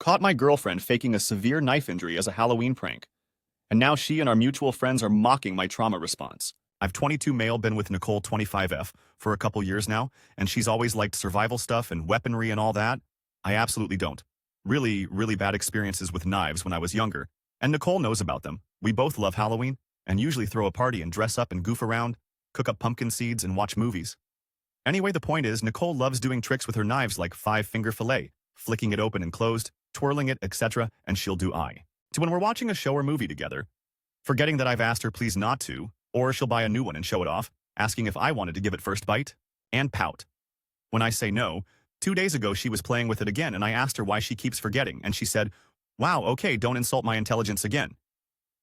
Caught my girlfriend faking a severe knife injury as a Halloween prank, and now she and our mutual friends are mocking my trauma response. I've 22 male been with Nicole 25F for a couple years now, and she's always liked survival stuff and weaponry and all that. I absolutely don't. Really bad experiences with knives when I was younger, and Nicole knows about them. We both love Halloween, and usually throw a party and dress up and goof around, cook up pumpkin seeds and watch movies. Anyway, the point is, Nicole loves doing tricks with her knives like five-finger fillet, flicking it open and closed, twirling it, etc., and she'll do I. So when we're watching a show or movie together, forgetting that I've asked her please not to, or she'll buy a new one and show it off, asking if I wanted to give it first bite, and pout. When I say no, 2 days ago she was playing with it again and I asked her why she keeps forgetting, and she said, "Wow, okay, don't insult my intelligence again."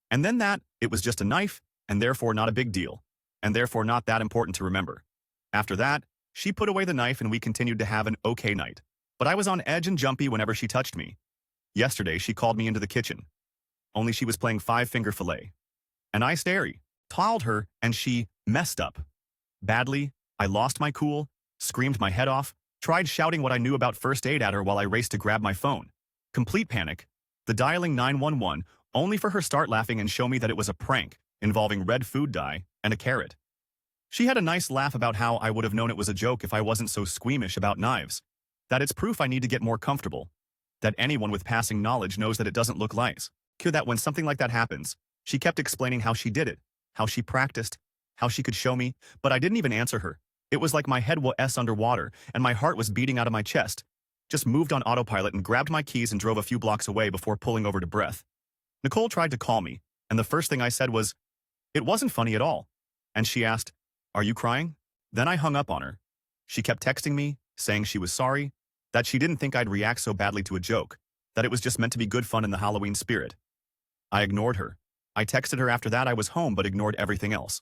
And then it was just a knife, and therefore not a big deal, and therefore not that important to remember. After that, she put away the knife and we continued to have an okay night. But I was on edge and jumpy whenever she touched me. Yesterday, she called me into the kitchen. Only she was playing five-finger fillet. And I toweled her, and she messed up. Badly, I lost my cool, screamed my head off, tried shouting what I knew about first aid at her while I raced to grab my phone. Complete panic. The dialing 911, only for her start laughing and show me that it was a prank involving red food dye and a carrot. She had a nice laugh about how I would have known it was a joke if I wasn't so squeamish about knives. That it's proof I need to get more comfortable. That anyone with passing knowledge knows that it doesn't look lies. That when something like that happens, she kept explaining how she did it, how she practiced, how she could show me, but I didn't even answer her. It was like my head was underwater and my heart was beating out of my chest. Just moved on autopilot and grabbed my keys and drove a few blocks away before pulling over to breath. Nicole tried to call me, and the first thing I said was, "It wasn't funny at all." And she asked, "Are you crying?" Then I hung up on her. She kept texting me, saying she was sorry, that she didn't think I'd react so badly to a joke, that it was just meant to be good fun in the Halloween spirit. I ignored her. I texted her after that I was home but ignored everything else.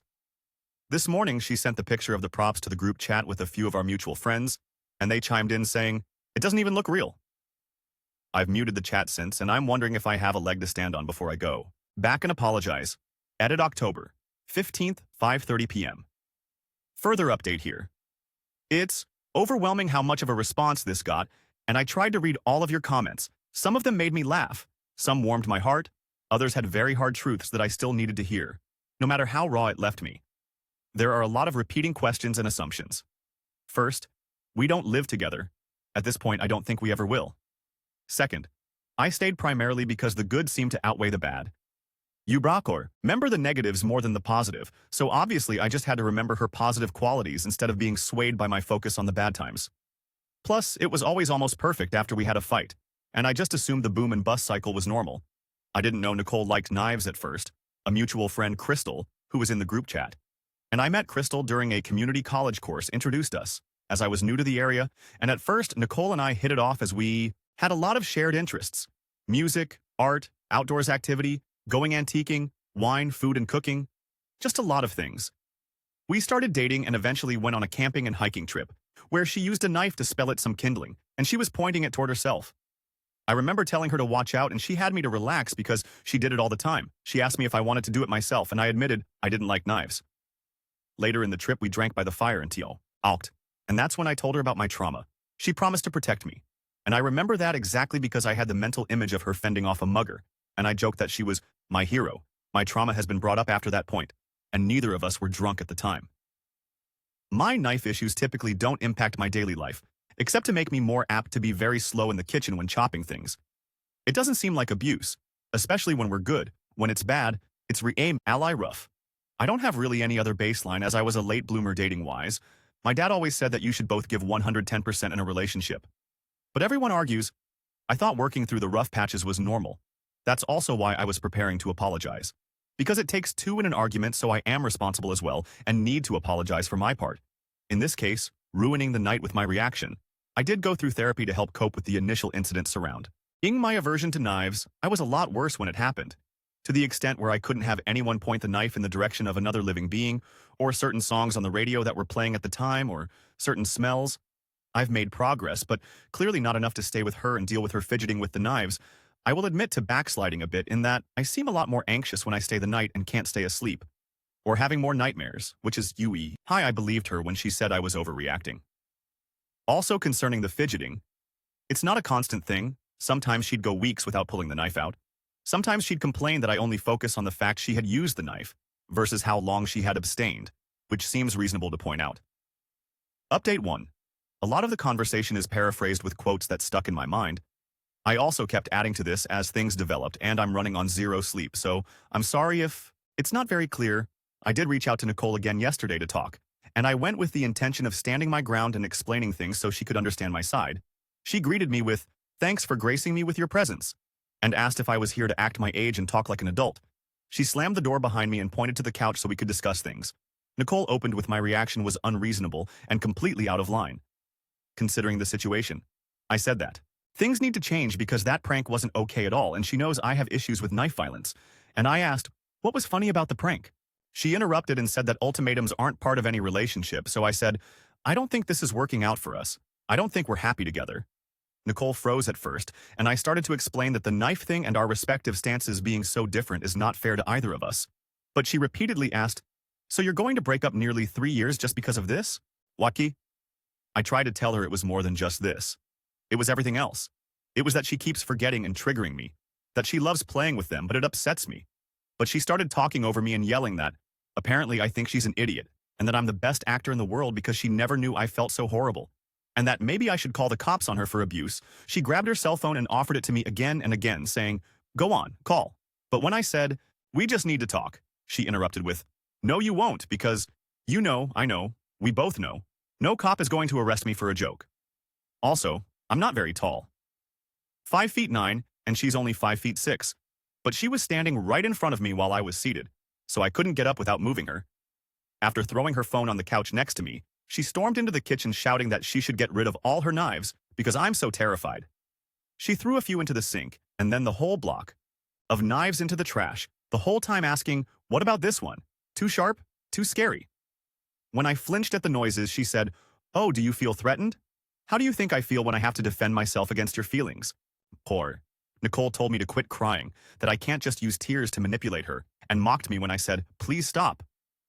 This morning, she sent the picture of the props to the group chat with a few of our mutual friends, and they chimed in saying, "It doesn't even look real." I've muted the chat since, and I'm wondering if I have a leg to stand on before I go. Back and apologize. Edit October 15th, 5:30 p.m. Further update here. It's overwhelming how much of a response this got, and I tried to read all of your comments. Some of them made me laugh. Some warmed my heart. Others had very hard truths that I still needed to hear, no matter how raw it left me. There are a lot of repeating questions and assumptions. First, we don't live together. At this point, I don't think we ever will. Second, I stayed primarily because the good seemed to outweigh the bad. You remember the negatives more than the positive, so obviously I just had to remember her positive qualities instead of being swayed by my focus on the bad times. Plus, it was always almost perfect after we had a fight, and I just assumed the boom and bust cycle was normal. I didn't know Nicole liked knives at first. A mutual friend, Crystal, who was in the group chat. And I met Crystal during a community college course, introduced us, as I was new to the area, and at first, Nicole and I hit it off as we had a lot of shared interests. Music, art, outdoors activity, going antiquing, wine, food, and cooking. Just a lot of things. We started dating and eventually went on a camping and hiking trip, where she used a knife to spell it some kindling, and she was pointing it toward herself. I remember telling her to watch out, and she had me to relax because she did it all the time. She asked me if I wanted to do it myself, and I admitted I didn't like knives. Later in the trip, we drank by the fire until alked, and that's when I told her about my trauma. She promised to protect me, and I remember that exactly because I had the mental image of her fending off a mugger, and I joked that she was my hero. My trauma has been brought up after that point, and neither of us were drunk at the time. My knife issues typically don't impact my daily life, except to make me more apt to be very slow in the kitchen when chopping things. It doesn't seem like abuse, especially when we're good. When it's bad, it's re-aim ally rough. I don't have really any other baseline as I was a late bloomer dating-wise. My dad always said that you should both give 110% in a relationship. But everyone argues. I thought working through the rough patches was normal. That's also why I was preparing to apologize. Because it takes two in an argument, so I am responsible as well and need to apologize for my part. In this case, ruining the night with my reaction. I did go through therapy to help cope with the initial incident surrounding my aversion to knives. I was a lot worse when it happened, to the extent where I couldn't have anyone point the knife in the direction of another living being, or certain songs on the radio that were playing at the time, or certain smells. I've made progress, but clearly not enough to stay with her and deal with her fidgeting with the knives. I will admit to backsliding a bit in that I seem a lot more anxious when I stay the night and can't stay asleep, or having more nightmares, which is UE. I believed her when she said I was overreacting. Also concerning the fidgeting, it's not a constant thing, Sometimes she'd go weeks without pulling the knife out. Sometimes she'd complain that I only focus on the fact she had used the knife versus how long she had abstained, which seems reasonable to point out. Update 1. A lot of the conversation is paraphrased with quotes that stuck in my mind. I also kept adding to this as things developed, and I'm running on zero sleep, so I'm sorry if it's not very clear. I did reach out to Nicole again yesterday to talk, and I went with the intention of standing my ground and explaining things so she could understand my side. She greeted me with, "Thanks for gracing me with your presence," and asked if I was here to act my age and talk like an adult. She slammed the door behind me and pointed to the couch so we could discuss things. Nicole opened with my reaction was unreasonable and completely out of line. Considering the situation, I said that things need to change because that prank wasn't okay at all and she knows I have issues with knife violence. And I asked, what was funny about the prank? She interrupted and said that ultimatums aren't part of any relationship, so I said, I don't think this is working out for us. I don't think we're happy together. Nicole froze at first, and I started to explain that the knife thing and our respective stances being so different is not fair to either of us. But she repeatedly asked, so you're going to break up nearly 3 years just because of this? Waki? I tried to tell her it was more than just this. It was everything else. It was that she keeps forgetting and triggering me, that she loves playing with them, but it upsets me. But she started talking over me and yelling that, apparently I think she's an idiot, and that I'm the best actor in the world because she never knew I felt so horrible, and that maybe I should call the cops on her for abuse. She grabbed her cell phone and offered it to me again and again, saying, go on, call. But when I said, we just need to talk, she interrupted with, no you won't, because, you know, I know, we both know, no cop is going to arrest me for a joke. Also, I'm not very tall. 5'9", and she's only 5'6". But she was standing right in front of me while I was seated, so I couldn't get up without moving her. After throwing her phone on the couch next to me, she stormed into the kitchen shouting that she should get rid of all her knives because I'm so terrified. She threw a few into the sink, and then the whole block of knives into the trash, the whole time asking, what about this one? Too sharp? Too scary? When I flinched at the noises, she said, oh, do you feel threatened? How do you think I feel when I have to defend myself against your feelings? Poor. Nicole told me to quit crying, that I can't just use tears to manipulate her, and mocked me when I said, please stop.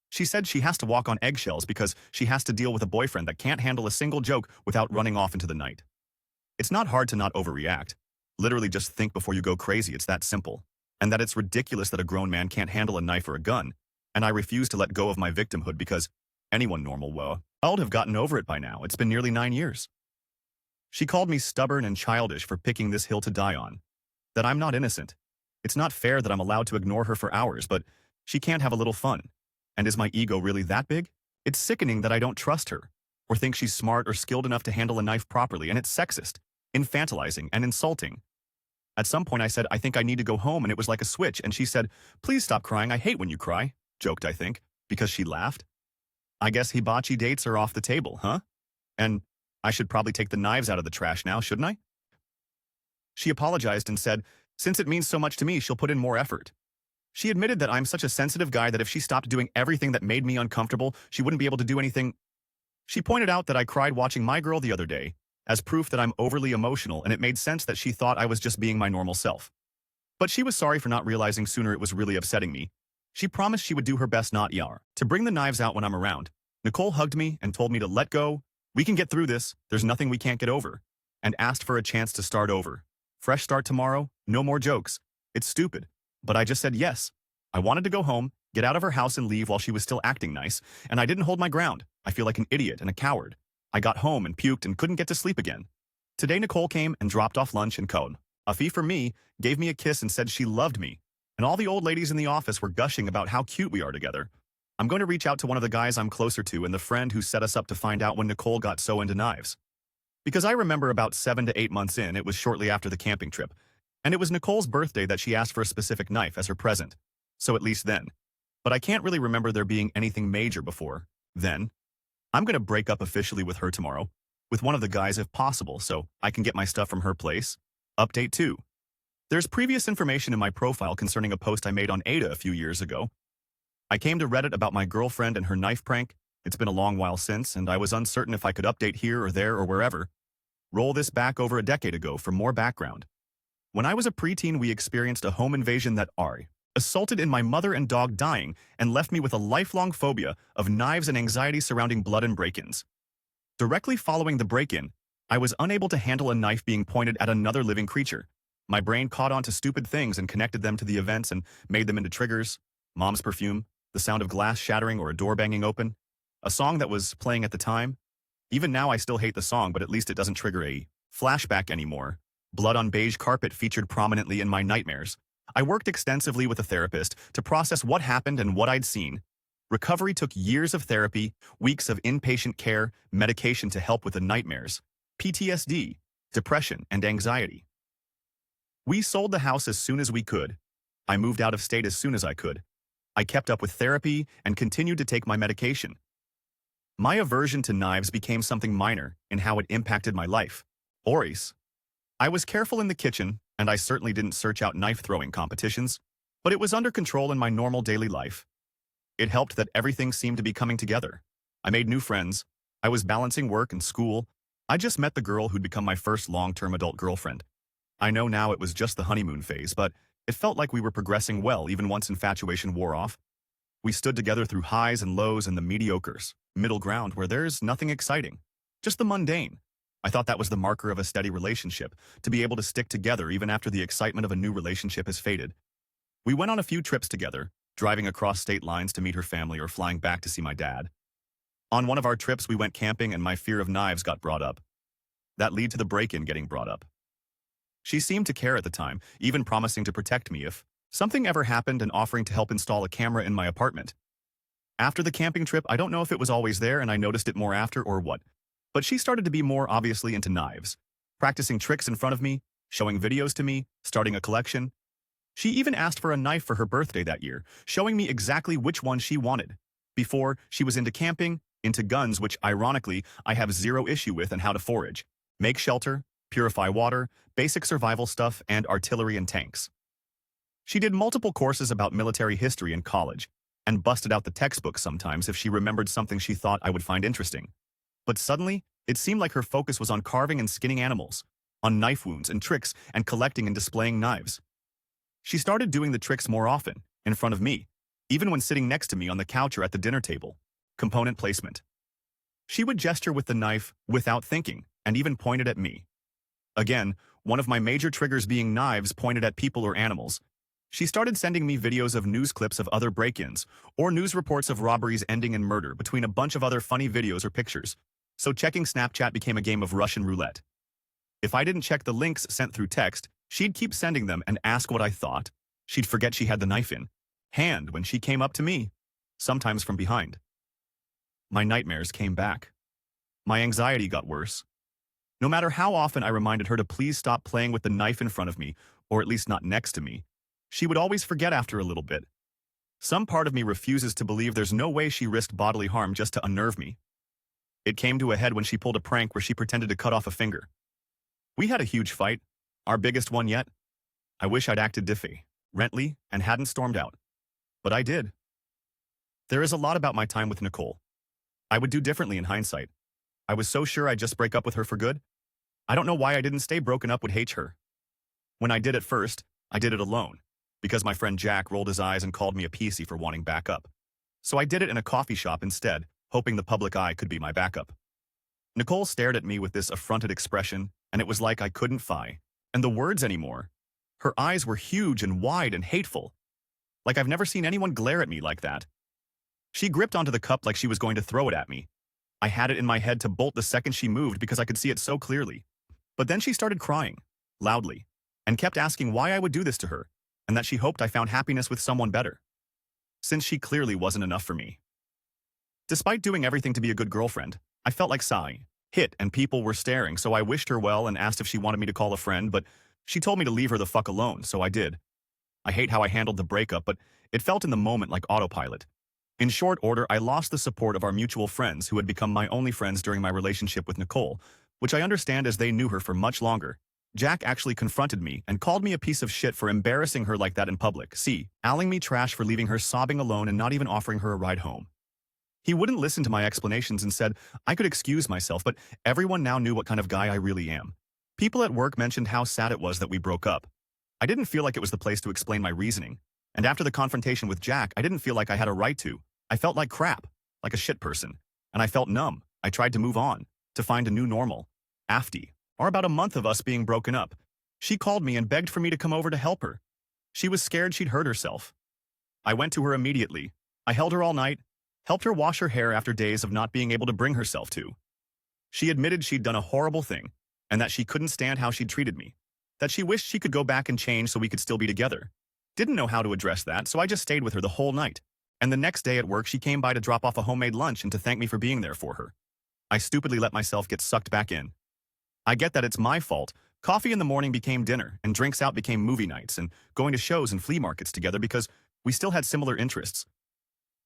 She said she has to walk on eggshells because she has to deal with a boyfriend that can't handle a single joke without running off into the night. It's not hard to not overreact. Literally just think before you go crazy, it's that simple. And that it's ridiculous that a grown man can't handle a knife or a gun, and I refuse to let go of my victimhood because anyone normal would have gotten over it by now. It's been nearly 9 years. She called me stubborn and childish for picking this hill to die on. That I'm not innocent. It's not fair that I'm allowed to ignore her for hours, but she can't have a little fun. And is my ego really that big? It's sickening that I don't trust her, or think she's smart or skilled enough to handle a knife properly, and it's sexist, infantilizing, and insulting. At some point I said, I think I need to go home, and it was like a switch, and she said, please stop crying, I hate when you cry, joked I think, because she laughed. I guess hibachi dates are off the table, huh? And I should probably take the knives out of the trash now, shouldn't I? She apologized and said, since it means so much to me, she'll put in more effort. She admitted that I'm such a sensitive guy that if she stopped doing everything that made me uncomfortable, she wouldn't be able to do anything. She pointed out that I cried watching My Girl the other day, as proof that I'm overly emotional, and it made sense that she thought I was just being my normal self. But she was sorry for not realizing sooner it was really upsetting me. She promised she would do her best not to bring the knives out when I'm around. Nicole hugged me and told me to let go. We can get through this, there's nothing we can't get over. And asked for a chance to start over. Fresh start tomorrow, no more jokes. It's stupid. But I just said yes. I wanted to go home, get out of her house and leave while she was still acting nice, and I didn't hold my ground. I feel like an idiot and a coward. I got home and puked and couldn't get to sleep again. Today Nicole came and dropped off lunch and cone. A fee for me, gave me a kiss and said she loved me. And all the old ladies in the office were gushing about how cute we are together. I'm going to reach out to one of the guys I'm closer to and the friend who set us up to find out when Nicole got so into knives. Because I remember about 7 to 8 months in, it was shortly after the camping trip. And it was Nicole's birthday that she asked for a specific knife as her present. So at least then. But I can't really remember there being anything major before then. I'm going to break up officially with her tomorrow, with one of the guys if possible, so I can get my stuff from her place. Update 2. There's previous information in my profile concerning a post I made on Ada a few years ago. I came to Reddit about my girlfriend and her knife prank. It's been a long while since, and I was uncertain if I could update here or there or wherever. Roll this back over a decade ago for more background. When I was a preteen, we experienced a home invasion that assaulted in my mother and dog dying and left me with a lifelong phobia of knives and anxiety surrounding blood and break-ins. Directly following the break-in, I was unable to handle a knife being pointed at another living creature. My brain caught on to stupid things and connected them to the events and made them into triggers. Mom's perfume, the sound of glass shattering or a door banging open, a song that was playing at the time. Even now I still hate the song, but at least it doesn't trigger a flashback anymore. Blood on beige carpet featured prominently in my nightmares. I worked extensively with a therapist to process what happened and what I'd seen. Recovery took years of therapy, weeks of inpatient care, medication to help with the nightmares, PTSD, depression, and anxiety. We sold the house as soon as we could. I moved out of state as soon as I could. I kept up with therapy and continued to take my medication. My aversion to knives became something minor in how it impacted my life. Oris. I was careful in the kitchen, and I certainly didn't search out knife-throwing competitions, but it was under control in my normal daily life. It helped that everything seemed to be coming together. I made new friends. I was balancing work and school. I just met the girl who'd become my first long-term adult girlfriend. I know now it was just the honeymoon phase, but it felt like we were progressing well even once infatuation wore off. We stood together through highs and lows and the mediocres, middle ground where there's nothing exciting, just the mundane. I thought that was the marker of a steady relationship, to be able to stick together even after the excitement of a new relationship has faded. We went on a few trips together, driving across state lines to meet her family or flying back to see my dad. On one of our trips, we went camping and my fear of knives got brought up. That led to the break-in getting brought up. She seemed to care at the time, even promising to protect me if something ever happened and offering to help install a camera in my apartment. After the camping trip, I don't know if it was always there and I noticed it more after or what, but she started to be more obviously into knives, practicing tricks in front of me, showing videos to me, starting a collection. She even asked for a knife for her birthday that year, showing me exactly which one she wanted. Before, she was into camping, into guns, which ironically, I have zero issue with, and how to forage, make shelter, purify water, basic survival stuff, and artillery and tanks. She did multiple courses about military history in college, and busted out the textbooks sometimes if she remembered something she thought I would find interesting. But suddenly, it seemed like her focus was on carving and skinning animals, on knife wounds and tricks, and collecting and displaying knives. She started doing the tricks more often, in front of me, even when sitting next to me on the couch or at the dinner table. Component placement. She would gesture with the knife without thinking, and even pointed at me. Again, one of my major triggers being knives pointed at people or animals. She started sending me videos of news clips of other break-ins, or news reports of robberies ending in murder between a bunch of other funny videos or pictures. So checking Snapchat became a game of Russian roulette. If I didn't check the links sent through text, she'd keep sending them and ask what I thought. She'd forget she had the knife in hand when she came up to me, sometimes from behind. My nightmares came back. My anxiety got worse. No matter how often I reminded her to please stop playing with the knife in front of me, or at least not next to me, she would always forget after a little bit. Some part of me refuses to believe there's no way she risked bodily harm just to unnerve me. It came to a head when she pulled a prank where she pretended to cut off a finger. We had a huge fight, our biggest one yet. I wish I'd acted differently and hadn't stormed out. But I did. There is a lot about my time with Nicole I would do differently in hindsight. I was so sure I'd just break up with her for good. I don't know why I didn't stay broken up with her. When I did at first, I did it alone, because my friend Jack rolled his eyes and called me a PC for wanting backup. So I did it in a coffee shop instead, hoping the public eye could be my backup. Nicole stared at me with this affronted expression, and it was like I couldn't find the words anymore. Her eyes were huge and wide and hateful. Like I've never seen anyone glare at me like that. She gripped onto the cup like she was going to throw it at me. I had it in my head to bolt the second she moved because I could see it so clearly. But then she started crying, loudly, and kept asking why I would do this to her, and that she hoped I found happiness with someone better, since she clearly wasn't enough for me. Despite doing everything to be a good girlfriend, I felt like sighing, hit, and people were staring, so I wished her well and asked if she wanted me to call a friend, but she told me to leave her the fuck alone, so I did. I hate how I handled the breakup, but it felt in the moment like autopilot. In short order, I lost the support of our mutual friends who had become my only friends during my relationship with Nicole, which I understand as they knew her for much longer. Jack actually confronted me and called me a piece of shit for embarrassing her like that in public. Alling me trash for leaving her sobbing alone and not even offering her a ride home. He wouldn't listen to my explanations and said I could excuse myself, but everyone now knew what kind of guy I really am. People at work mentioned how sad it was that we broke up. I didn't feel like it was the place to explain my reasoning. And after the confrontation with Jack, I didn't feel like I had a right to. I felt like crap, like a shit person. And I felt numb. I tried to move on, to find a new normal. or about a month of us being broken up. She called me and begged for me to come over to help her. She was scared she'd hurt herself. I went to her immediately. I held her all night, helped her wash her hair after days of not being able to bring herself to. She admitted she'd done a horrible thing, and that she couldn't stand how she'd treated me, that she wished she could go back and change so we could still be together. Didn't know how to address that, so I just stayed with her the whole night. And the next day at work, she came by to drop off a homemade lunch and to thank me for being there for her. I stupidly let myself get sucked back in. I get that it's my fault. Coffee in the morning became dinner, and drinks out became movie nights, and going to shows and flea markets together because we still had similar interests.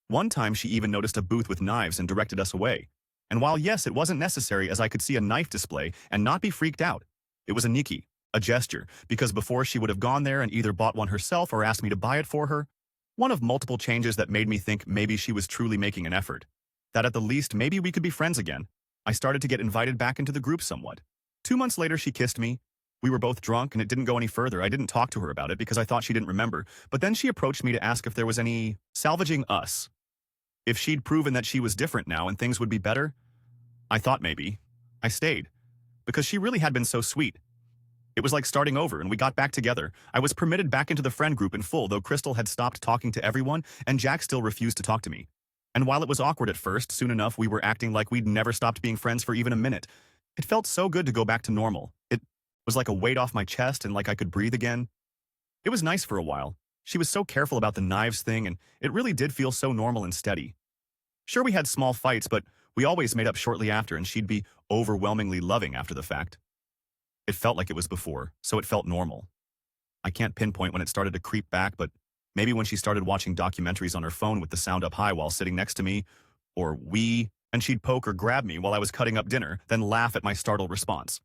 One time she even noticed a booth with knives and directed us away. And while yes, it wasn't necessary as I could see a knife display and not be freaked out, it was a Nikki, a gesture, because before she would have gone there and either bought one herself or asked me to buy it for her. One of multiple changes that made me think maybe she was truly making an effort. That at the least maybe we could be friends again. I started to get invited back into the group somewhat. 2 months later she kissed me. We were both drunk and it didn't go any further. I didn't talk to her about it because I thought she didn't remember, but then she approached me to ask if there was any salvaging us. If she'd proven that she was different now and things would be better. I thought maybe. I stayed. Because she really had been so sweet. It was like starting over and we got back together. I was permitted back into the friend group in full, though Crystal had stopped talking to everyone and Jack still refused to talk to me. And while it was awkward at first, soon enough we were acting like we'd never stopped being friends for even a minute. It felt so good to go back to normal. It was like a weight off my chest and like I could breathe again. It was nice for a while. She was so careful about the knives thing and it really did feel so normal and steady. Sure, we had small fights, but we always made up shortly after and she'd be overwhelmingly loving after the fact. It felt like it was before, so it felt normal. I can't pinpoint when it started to creep back, but maybe when she started watching documentaries on her phone with the sound up high while sitting next to me, or and she'd poke or grab me while I was cutting up dinner, then laugh at my startled response.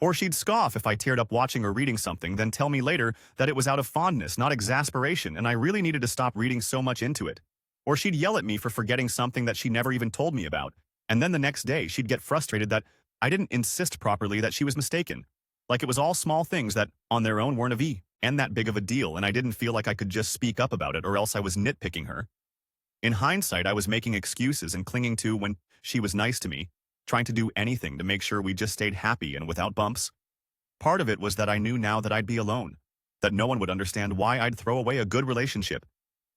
Or she'd scoff if I teared up watching or reading something, then tell me later that it was out of fondness, not exasperation, and I really needed to stop reading so much into it. Or she'd yell at me for forgetting something that she never even told me about, and then the next day she'd get frustrated that I didn't insist properly that she was mistaken. Like it was all small things that, on their own, weren't and that big of a deal, and I didn't feel like I could just speak up about it or else I was nitpicking her. In hindsight, I was making excuses and clinging to when she was nice to me, trying to do anything to make sure we just stayed happy and without bumps. Part of it was that I knew now that I'd be alone, that no one would understand why I'd throw away a good relationship,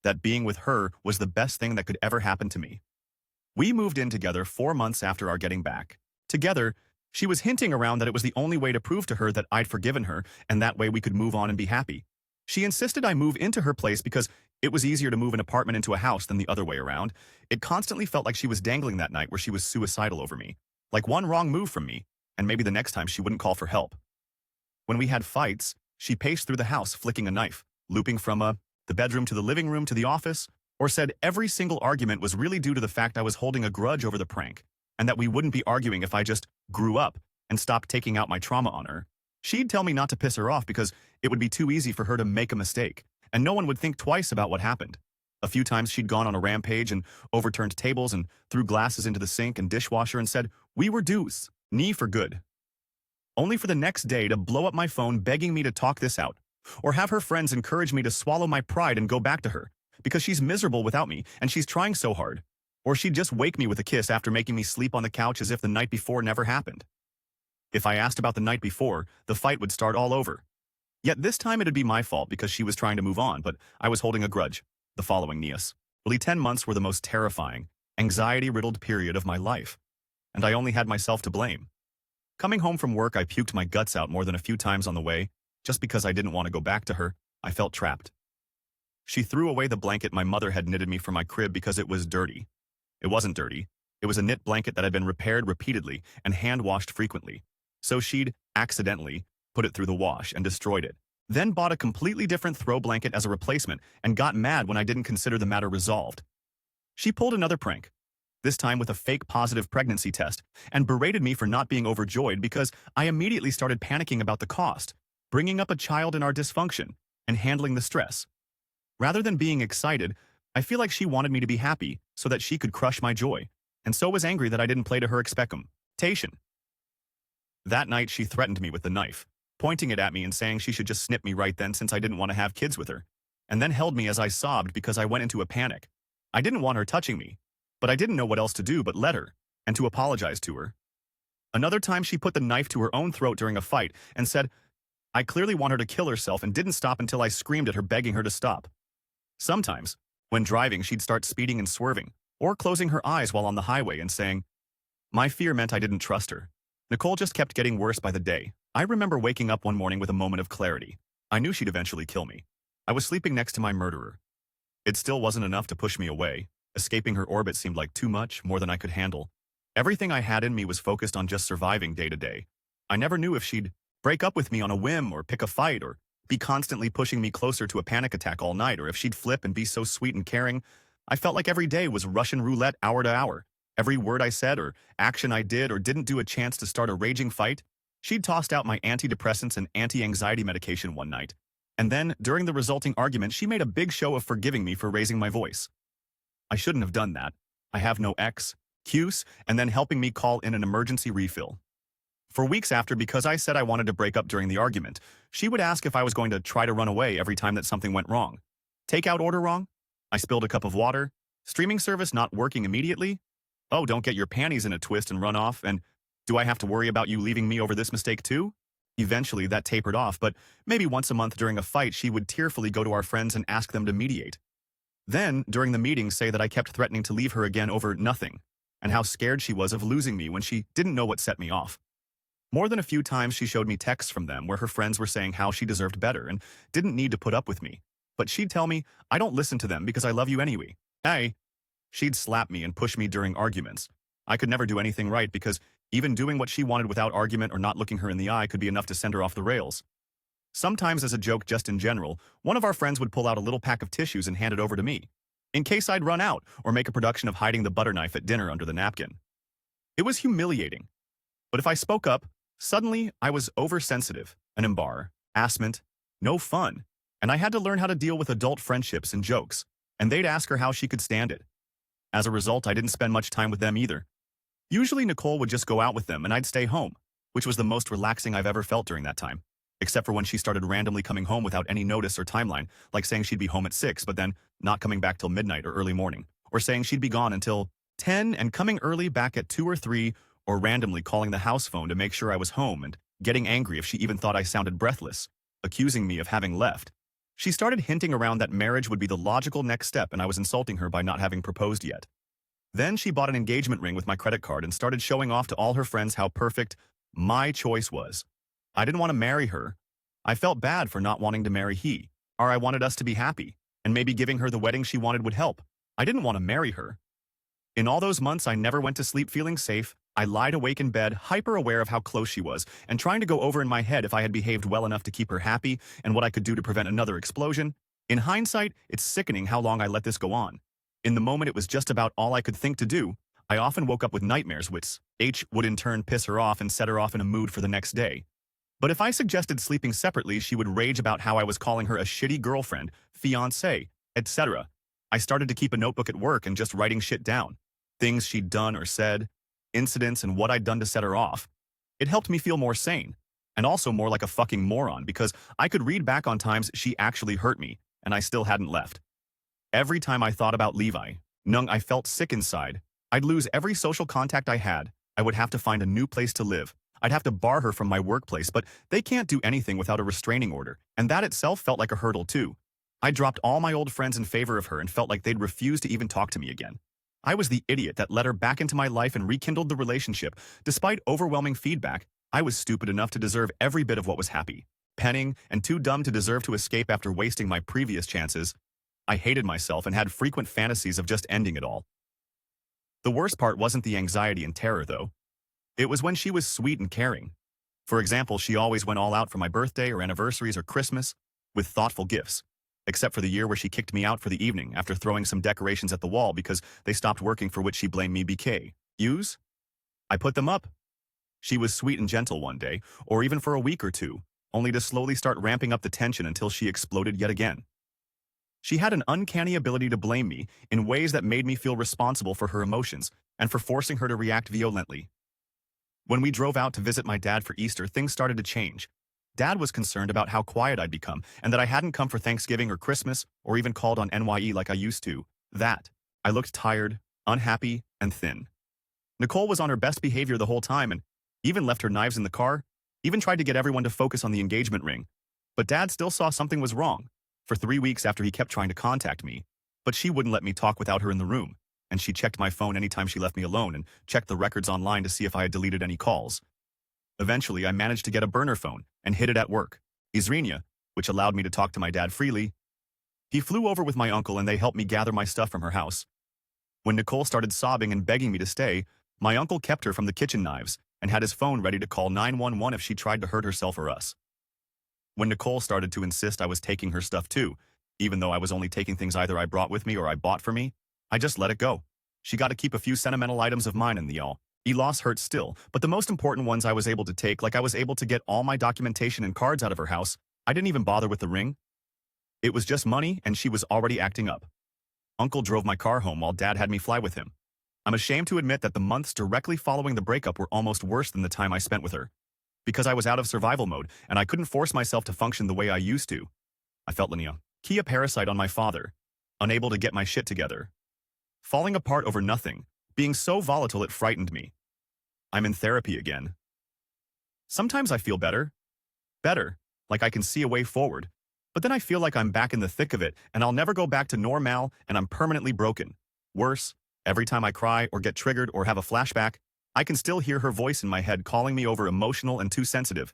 that being with her was the best thing that could ever happen to me. We moved in together 4 months after our getting back. Together, she was hinting around that it was the only way to prove to her that I'd forgiven her, and that way we could move on and be happy. She insisted I move into her place because it was easier to move an apartment into a house than the other way around. It constantly felt like she was dangling that night where she was suicidal over me. Like one wrong move from me, and maybe the next time she wouldn't call for help. When we had fights, she paced through the house flicking a knife, looping from the bedroom to the living room to the office, or said every single argument was really due to the fact I was holding a grudge over the prank, and that we wouldn't be arguing if I just grew up and stopped taking out my trauma on her. She'd tell me not to piss her off because it would be too easy for her to make a mistake, and no one would think twice about what happened. A few times she'd gone on a rampage and overturned tables and threw glasses into the sink and dishwasher and said, "We were deuce, knee for good." Only for the next day to blow up my phone begging me to talk this out, or have her friends encourage me to swallow my pride and go back to her, because she's miserable without me and she's trying so hard. Or she'd just wake me with a kiss after making me sleep on the couch as if the night before never happened. If I asked about the night before, the fight would start all over. Yet this time it'd be my fault because she was trying to move on, but I was holding a grudge. The following Nias. Really 10 months were the most terrifying, anxiety-riddled period of my life, and I only had myself to blame. Coming home from work, I puked my guts out more than a few times on the way, just because I didn't want to go back to her. I felt trapped. She threw away the blanket my mother had knitted me for my crib because it was dirty. It wasn't dirty. It was a knit blanket that had been repaired repeatedly and hand-washed frequently. So she'd, accidentally, put it through the wash and destroyed it. Then bought a completely different throw blanket as a replacement and got mad when I didn't consider the matter resolved. She pulled another prank, this time with a fake positive pregnancy test, and berated me for not being overjoyed because I immediately started panicking about the cost, bringing up a child in our dysfunction, and handling the stress. Rather than being excited, I feel like she wanted me to be happy so that she could crush my joy, and so was angry that I didn't play to her expectation. That night she threatened me with the knife, pointing it at me and saying she should just snip me right then since I didn't want to have kids with her, and then held me as I sobbed because I went into a panic. I didn't want her touching me, but I didn't know what else to do but let her, and to apologize to her. Another time she put the knife to her own throat during a fight and said, I clearly want her to kill herself, and didn't stop until I screamed at her begging her to stop. Sometimes, when driving, she'd start speeding and swerving, or closing her eyes while on the highway and saying, my fear meant I didn't trust her. Nicole just kept getting worse by the day. I remember waking up one morning with a moment of clarity. I knew she'd eventually kill me. I was sleeping next to my murderer. It still wasn't enough to push me away. Escaping her orbit seemed like too much, more than I could handle. Everything I had in me was focused on just surviving day to day. I never knew if she'd break up with me on a whim or pick a fight or be constantly pushing me closer to a panic attack all night, or if she'd flip and be so sweet and caring. I felt like every day was Russian roulette hour to hour. Every word I said or action I did or didn't do a chance to start a raging fight. She'd tossed out my antidepressants and anti-anxiety medication one night. And then, during the resulting argument, she made a big show of forgiving me for raising my voice. I shouldn't have done that. I have no excuse, and then helping me call in an emergency refill. For weeks after, because I said I wanted to break up during the argument, she would ask if I was going to try to run away every time that something went wrong. Takeout order wrong? I spilled a cup of water? Streaming service not working immediately? Oh, don't get your panties in a twist and run off, and do I have to worry about you leaving me over this mistake too? Eventually, that tapered off, but maybe once a month during a fight, she would tearfully go to our friends and ask them to mediate. Then, during the meeting, say that I kept threatening to leave her again over nothing, and how scared she was of losing me when she didn't know what set me off. More than a few times she showed me texts from them where her friends were saying how she deserved better and didn't need to put up with me. But she'd tell me, I don't listen to them because I love you anyway. Hey. She'd slap me and push me during arguments. I could never do anything right because even doing what she wanted without argument or not looking her in the eye could be enough to send her off the rails. Sometimes as a joke, just in general, one of our friends would pull out a little pack of tissues and hand it over to me, in case I'd run out or make a production of hiding the butter knife at dinner under the napkin. It was humiliating. But if I spoke up, suddenly I was oversensitive, an embarrassment, no fun, and I had to learn how to deal with adult friendships and jokes, and they'd ask her how she could stand it. As a result, I didn't spend much time with them either. Usually Nicole would just go out with them and I'd stay home, which was the most relaxing I've ever felt during that time, except for when she started randomly coming home without any notice or timeline, like saying she'd be home at 6 but then not coming back till midnight or early morning, or saying she'd be gone until 10 and coming early back at 2 or 3, or randomly calling the house phone to make sure I was home and getting angry if she even thought I sounded breathless, accusing me of having left. She started hinting around that marriage would be the logical next step and I was insulting her by not having proposed yet. Then she bought an engagement ring with my credit card and started showing off to all her friends how perfect my choice was. I didn't want to marry her. I felt bad for not wanting to marry he, or I wanted us to be happy, and maybe giving her the wedding she wanted would help. I didn't want to marry her. In all those months, I never went to sleep feeling safe. I lied awake in bed, hyper-aware of how close she was, and trying to go over in my head if I had behaved well enough to keep her happy and what I could do to prevent another explosion. In hindsight, it's sickening how long I let this go on. In the moment, it was just about all I could think to do. I often woke up with nightmares, which would in turn piss her off and set her off in a mood for the next day. But if I suggested sleeping separately, she would rage about how I was calling her a shitty girlfriend, fiancé, etc. I started to keep a notebook at work and just writing shit down. Things she'd done or said, incidents and what I'd done to set her off. It helped me feel more sane, and also more like a fucking moron because I could read back on times she actually hurt me, and I still hadn't left. Every time I thought about Levi, I felt sick inside. I'd lose every social contact I had. I would have to find a new place to live. I'd have to bar her from my workplace, but they can't do anything without a restraining order, and that itself felt like a hurdle too. I dropped all my old friends in favor of her and felt like they'd refuse to even talk to me again. I was the idiot that let her back into my life and rekindled the relationship. Despite overwhelming feedback, I was stupid enough to deserve every bit of what was happy, penning, and too dumb to deserve to escape after wasting my previous chances. I hated myself and had frequent fantasies of just ending it all. The worst part wasn't the anxiety and terror, though. It was when she was sweet and caring. For example, she always went all out for my birthday or anniversaries or Christmas with thoughtful gifts, except for the year where she kicked me out for the evening after throwing some decorations at the wall because they stopped working, for which she blamed me. Use? I put them up. She was sweet and gentle one day, or even for a week or two, only to slowly start ramping up the tension until she exploded yet again. She had an uncanny ability to blame me in ways that made me feel responsible for her emotions and for forcing her to react violently. When we drove out to visit my dad for Easter, things started to change. Dad was concerned about how quiet I'd become and that I hadn't come for Thanksgiving or Christmas or even called on NYE like I used to. I looked tired, unhappy, and thin. Nicole was on her best behavior the whole time, and even left her knives in the car, even tried to get everyone to focus on the engagement ring. But Dad still saw something was wrong. For 3 weeks after he kept trying to contact me, but she wouldn't let me talk without her in the room, and she checked my phone anytime she left me alone and checked the records online to see if I had deleted any calls. Eventually, I managed to get a burner phone and hid it at work, Izrinia, which allowed me to talk to my dad freely. He flew over with my uncle and they helped me gather my stuff from her house. When Nicole started sobbing and begging me to stay, my uncle kept her from the kitchen knives and had his phone ready to call 911 if she tried to hurt herself or us. When Nicole started to insist I was taking her stuff too, even though I was only taking things either I brought with me or I bought for me, I just let it go. She got to keep a few sentimental items of mine in the all. He loss hurts still, but the most important ones I was able to take, like I was able to get all my documentation and cards out of her house. I didn't even bother with the ring. It was just money and she was already acting up. Uncle drove my car home while Dad had me fly with him. I'm ashamed to admit that the months directly following the breakup were almost worse than the time I spent with her. Because I was out of survival mode and I couldn't force myself to function the way I used to. I felt Linnea, a parasite on my father, unable to get my shit together. Falling apart over nothing, being so volatile it frightened me. I'm in therapy again. Sometimes I feel better, like I can see a way forward, but then I feel like I'm back in the thick of it and I'll never go back to normal and I'm permanently broken. Worse, every time I cry or get triggered or have a flashback, I can still hear her voice in my head calling me over emotional and too sensitive,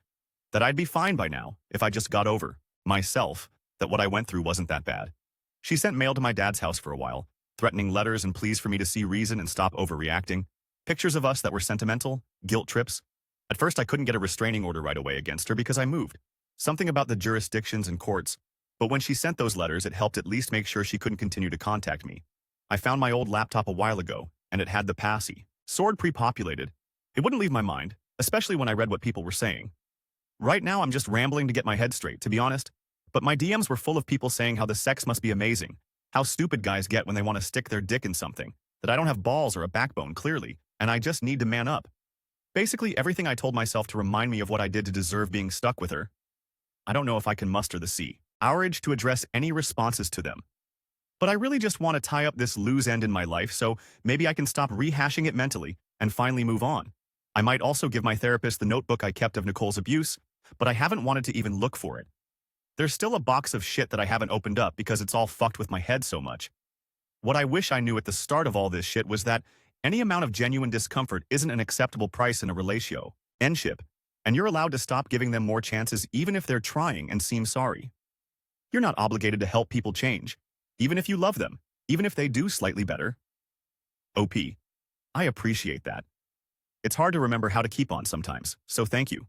that I'd be fine by now if I just got over myself, that what I went through wasn't that bad. She sent mail to my dad's house for a while, threatening letters and pleas for me to see reason and stop overreacting, pictures of us that were sentimental, guilt trips. At first I couldn't get a restraining order right away against her because I moved. Something about the jurisdictions and courts, but when she sent those letters it helped at least make sure she couldn't continue to contact me. I found my old laptop a while ago, and it had the passy sword pre-populated. It wouldn't leave my mind, especially when I read what people were saying. Right now I'm just rambling to get my head straight, to be honest, but my DMs were full of people saying how the sex must be amazing, how stupid guys get when they want to stick their dick in something, that I don't have balls or a backbone clearly, and I just need to man up. Basically everything I told myself to remind me of what I did to deserve being stuck with her. I don't know if I can muster the courage to address any responses to them. But I really just want to tie up this loose end in my life so maybe I can stop rehashing it mentally and finally move on. I might also give my therapist the notebook I kept of Nicole's abuse, but I haven't wanted to even look for it. There's still a box of shit that I haven't opened up because it's all fucked with my head so much. What I wish I knew at the start of all this shit was that any amount of genuine discomfort isn't an acceptable price in a relationship, and you're allowed to stop giving them more chances even if they're trying and seem sorry. You're not obligated to help people change, even if you love them, even if they do slightly better. OP. I appreciate that. It's hard to remember how to keep on sometimes, so thank you.